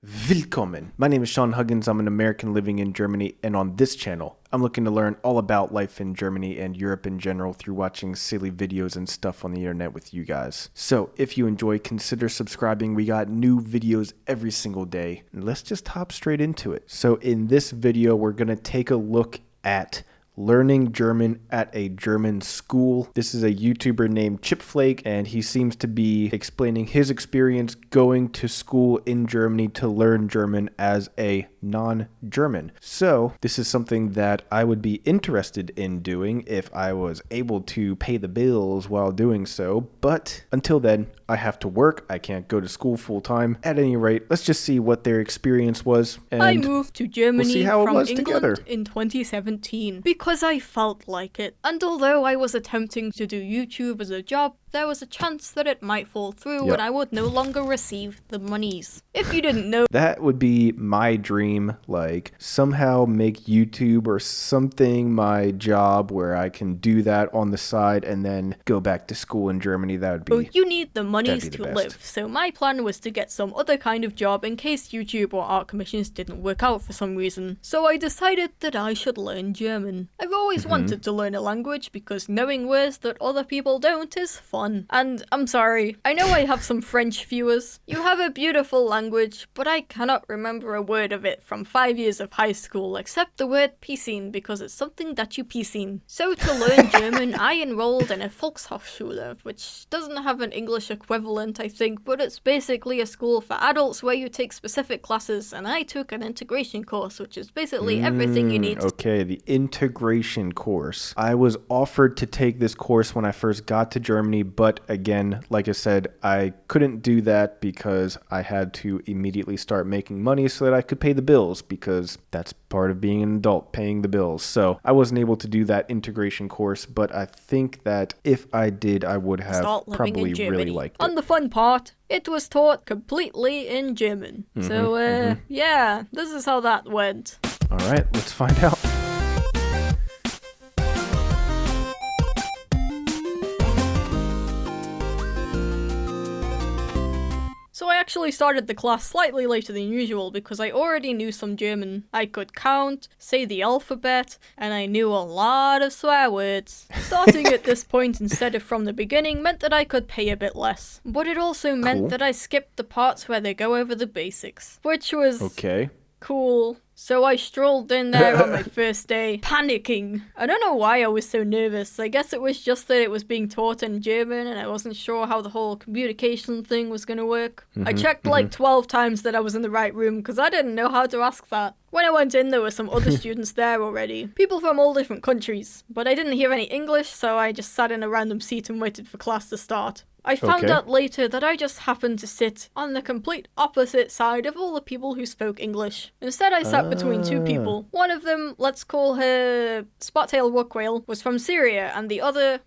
Willkommen. My name is Sean Huggins. I'm an American living in Germany, and on this channel, I'm looking to learn all about life in Germany and Europe in general through watching silly videos and stuff on the internet with you guys. So if you enjoy, consider subscribing. We got new videos every single day, and let's just hop straight into it. So in this video, we're going to take a look at learning German at a German school. This is a YouTuber named Chipflake, and he seems to be explaining his experience going to school in Germany to learn German as a non-German. So this is something that I would be interested in doing if I was able to pay the bills while doing so. But until then, I have to work. I can't go to school full time. At any rate, let's just see what their experience was. And I moved to Germany from England together. in 2017 because I felt like it. And although I was attempting to do YouTube as a job, there was a chance that it might fall through and I would no longer receive the monies. If you didn't know, that would be my dream, like somehow make YouTube or something my job where I can do that on the side and then go back to school in Germany. That would be you need the monies the to best. live. So my plan was to get some other kind of job in case YouTube or art commissions didn't work out for some reason. So I decided that I should learn German. I've always wanted to learn a language because knowing words that other people don't is fun. And I'm sorry, I know I have some French viewers. You have a beautiful language, but I cannot remember a word of it from 5 years of high school except the word Piscine because it's something that you piscine. So to learn German, I enrolled in a Volkshochschule, which doesn't have an English equivalent, I think, but it's basically a school for adults where you take specific classes, and I took an integration course, which is basically everything you need to. Okay, the integration course. I was offered to take this course when I first got to Germany, but again, like I said, I couldn't do that because I had to immediately start making money so that I could pay the bills, because that's part of being an adult, paying the bills. So I wasn't able to do that integration course, but I think that if I did, I would have Start living probably in Germany. really liked it. On the fun part, it was taught completely in German. Yeah, this is how that went. All right, let's find out. So I actually started the class slightly later than usual because I already knew some German. I could count, say the alphabet, and I knew a lot of swear words. Starting at this point instead of from the beginning meant that I could pay a bit less. But it also meant that I skipped the parts where they go over the basics, which was Okay. cool. So I strolled in there on my first day, panicking. I don't know why I was so nervous. I guess it was just that it was being taught in German and I wasn't sure how the whole communication thing was gonna work. I checked like 12 times that I was in the right room because I didn't know how to ask that. When I went in, there were some other students there already. People from all different countries. But I didn't hear any English, so I just sat in a random seat and waited for class to start. I found out later that I just happened to sit on the complete opposite side of all the people who spoke English. Instead, I sat between two people. One of them, let's call her Spot-tailed Woodquail, was from Syria, and the other,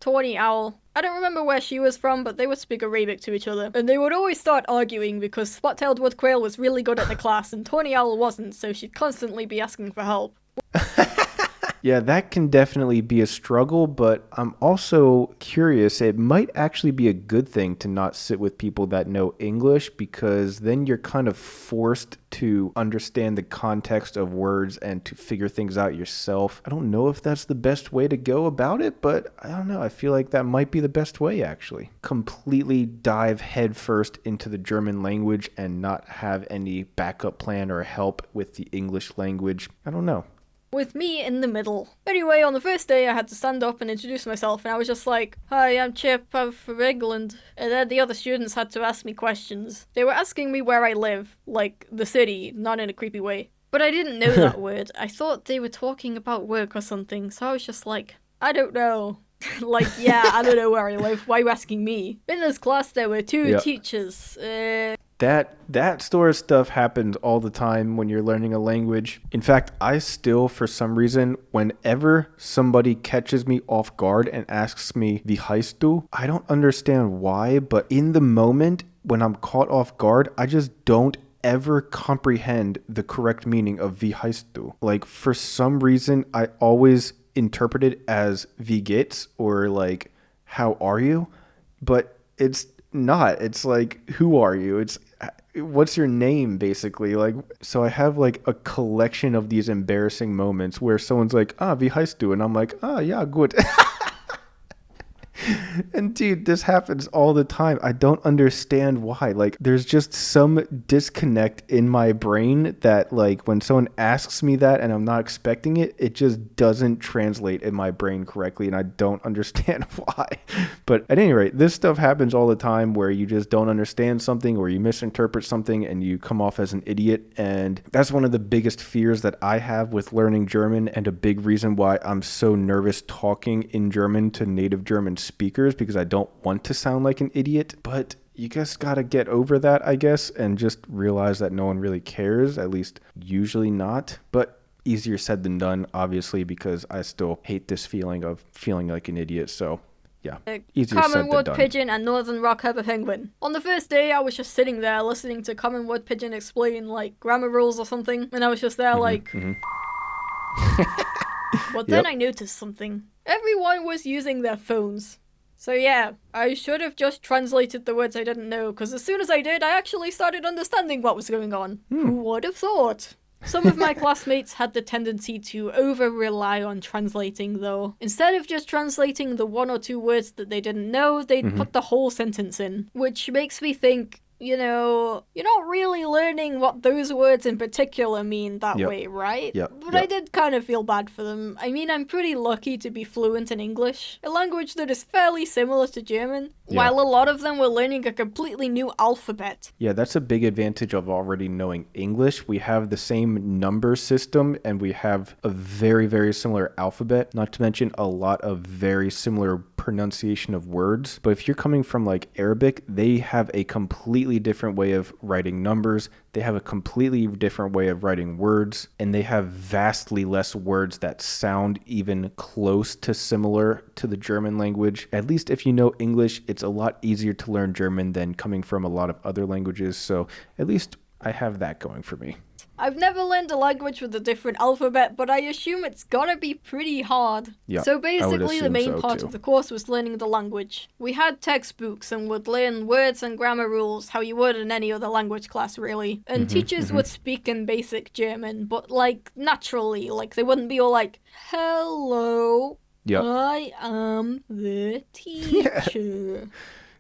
Tawny Owl. I don't remember where she was from, but they would speak Arabic to each other. And they would always start arguing because Spot-tailed Woodquail was really good at the class and Tawny Owl wasn't, so she'd constantly be asking for help. Yeah, that can definitely be a struggle, but I'm also curious. It might actually be a good thing to not sit with people that know English, because then you're kind of forced to understand the context of words and to figure things out yourself. I don't know if that's the best way to go about it, but I don't know. I feel like that might be the best way, actually. Completely dive headfirst into the German language and not have any backup plan or help with the English language. I don't know. With me in the middle. Anyway, on the first day I had to stand up and introduce myself and I was just like, "Hi, I'm Chip, I'm from England." And then the other students had to ask me questions. They were asking me where I live, like the city, not in a creepy way. But I didn't know that word. I thought they were talking about work or something, so I was just like, I don't know. Like, yeah, I don't know where I live. Why are you asking me? In this class there were two teachers. That sort of stuff happens all the time when you're learning a language. In fact, I still, for some reason, whenever somebody catches me off guard and asks me, "Wie heißt du?" I don't understand why, but in the moment when I'm caught off guard, I just don't ever comprehend the correct meaning of "Wie heißt du?" Like, for some reason, I always interpret it as "Wie geht's?" or like, "How are you?" But it's not. It's like, "Who are you?" It's what's your name, basically? Like, so I have like a collection of these embarrassing moments where someone's like, wie heißt du? And I'm like, ja, gut. And dude, this happens all the time. I don't understand why. Like, there's just some disconnect in my brain that, like, when someone asks me that and I'm not expecting it, it just doesn't translate in my brain correctly, and I don't understand why. But at any rate, this stuff happens all the time where you just don't understand something or you misinterpret something and you come off as an idiot. And that's one of the biggest fears that I have with learning German, and a big reason why I'm so nervous talking in German to native German speakers, because I don't want to sound like an idiot. But you just gotta get over that, I guess, and just realize that no one really cares, at least usually not. But easier said than done, obviously, because I still hate this feeling of feeling like an idiot. So yeah, easier said Common than Wood done. Pigeon and Northern Rock Herber Penguin. On the first day, I was just sitting there listening to Common Wood Pigeon explain, like, grammar rules or something, and I was just there, But then I noticed something. Everyone was using their phones. So yeah, I should have just translated the words I didn't know, because as soon as I did, I actually started understanding what was going on. Who would have thought? Some of my classmates had the tendency to over-rely on translating, though. Instead of just translating the one or two words that they didn't know, they'd put the whole sentence in, which makes me think, you know, you're not really learning what those words in particular mean that way, right? But I did kind of feel bad for them. I mean, I'm pretty lucky to be fluent in English, a language that is fairly similar to German, while a lot of them were learning a completely new alphabet. Yeah, that's a big advantage of already knowing English. We have the same number system, and we have a very, very similar alphabet, not to mention a lot of very similar pronunciation of words. But if you're coming from like Arabic, they have a completely different way of writing numbers. They have a completely different way of writing words, and they have vastly less words that sound even close to similar to the German language. At least if you know English, it's a lot easier to learn German than coming from a lot of other languages. So at least I have that going for me. I've never learned a language with a different alphabet, but I assume it's gotta be pretty hard. Yeah, so basically the main part too. of the course was learning the language. We had textbooks and would learn words and grammar rules, how you would in any other language class really. And teachers would speak in basic German, but like naturally, like they wouldn't be all like, hello, I am the teacher.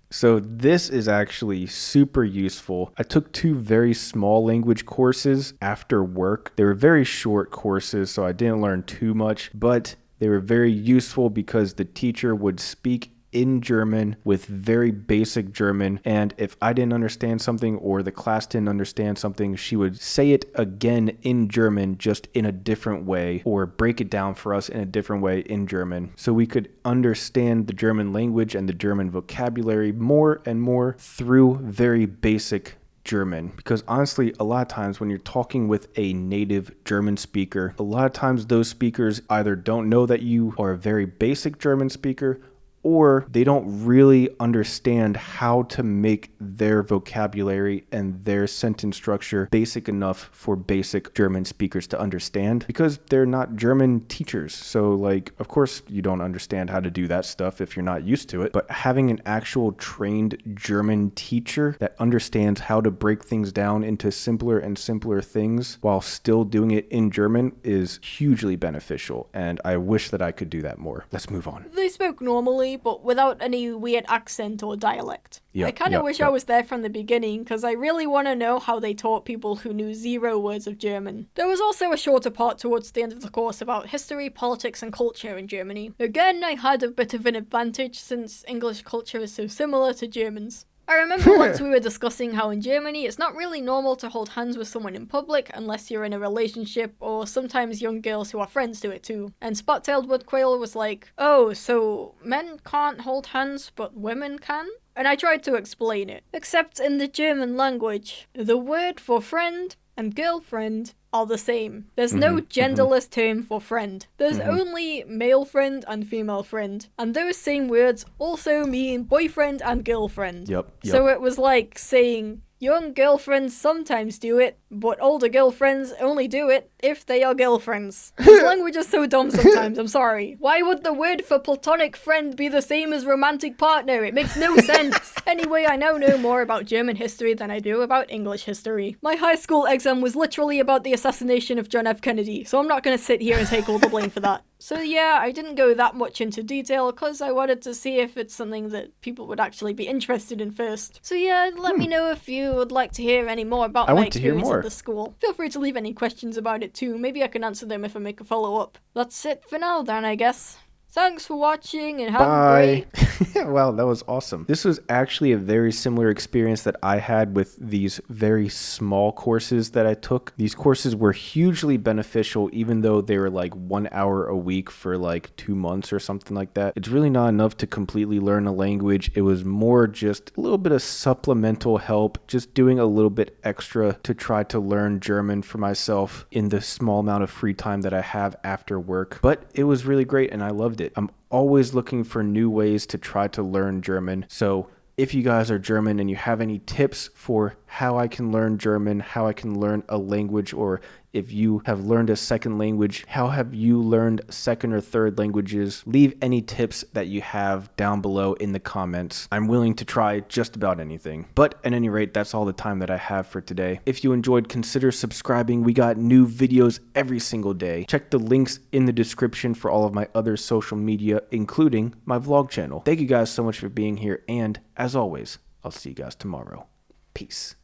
So this is actually super useful. I took 2 very small language courses after work. They were very short courses, so I didn't learn too much, but they were very useful because the teacher would speak in German with very basic German, and if I didn't understand something or the class didn't understand something, she would say it again in German, just in a different way, or break it down for us in a different way in German, so we could understand the German language and the German vocabulary more and more through very basic German. Because honestly, a lot of times when you're talking with a native German speaker, a lot of times those speakers either don't know that you are a very basic German speaker, or they don't really understand how to make their vocabulary and their sentence structure basic enough for basic German speakers to understand, because they're not German teachers. So like, of course you don't understand how to do that stuff if you're not used to it, but having an actual trained German teacher that understands how to break things down into simpler and simpler things while still doing it in German is hugely beneficial, and I wish that I could do that more. Let's move on. They spoke normally, but without any weird accent or dialect. I kind of wish I was there from the beginning, because I really want to know how they taught people who knew 0 words of German. There was also a shorter part towards the end of the course about history, politics, and culture in Germany. Again, I had a bit of an advantage since English culture is so similar to German's. I remember once we were discussing how in Germany it's not really normal to hold hands with someone in public unless you're in a relationship, or sometimes young girls who are friends do it too. And Spot-tailed Wood Quail was like, oh, so men can't hold hands but women can? And I tried to explain it. Except in the German language, the word for friend and girlfriend are the same. There's no genderless term for friend. There's only male friend and female friend. And those same words also mean boyfriend and girlfriend. Yep. So it was like saying, Young girlfriends sometimes do it, but older girlfriends only do it if they are girlfriends. This language is so dumb sometimes, I'm sorry. Why would the word for platonic friend be the same as romantic partner? It makes no sense. Anyway, I now know more about German history than I do about English history. My high school exam was literally about the assassination of John F. Kennedy, so I'm not gonna sit here and take all the blame for that. So yeah, I didn't go that much into detail because I wanted to see if it's something that people would actually be interested in first. So yeah, let me know if you would like to hear any more about my experience at the school. Feel free to leave any questions about it too. Maybe I can answer them if I make a follow-up. That's it for now then, I guess. Thanks for watching and have a great... Wow, that was awesome. This was actually a very similar experience that I had with these very small courses that I took. These courses were hugely beneficial, even though they were like 1 hour a week for like 2 months or something like that. It's really not enough to completely learn a language. It was more just a little bit of supplemental help, just doing a little bit extra to try to learn German for myself in the small amount of free time that I have after work. But it was really great and I loved it. I'm always looking for new ways to try to learn German. So if you guys are German and you have any tips for how I can learn German, how I can learn a language, or if you have learned a second language, how have you learned second or third languages? Leave any tips that you have down below in the comments. I'm willing to try just about anything. But at any rate, that's all the time that I have for today. If you enjoyed, consider subscribing. We got new videos every single day. Check the links in the description for all of my other social media, including my vlog channel. Thank you guys so much for being here, and as always, I'll see you guys tomorrow. Peace.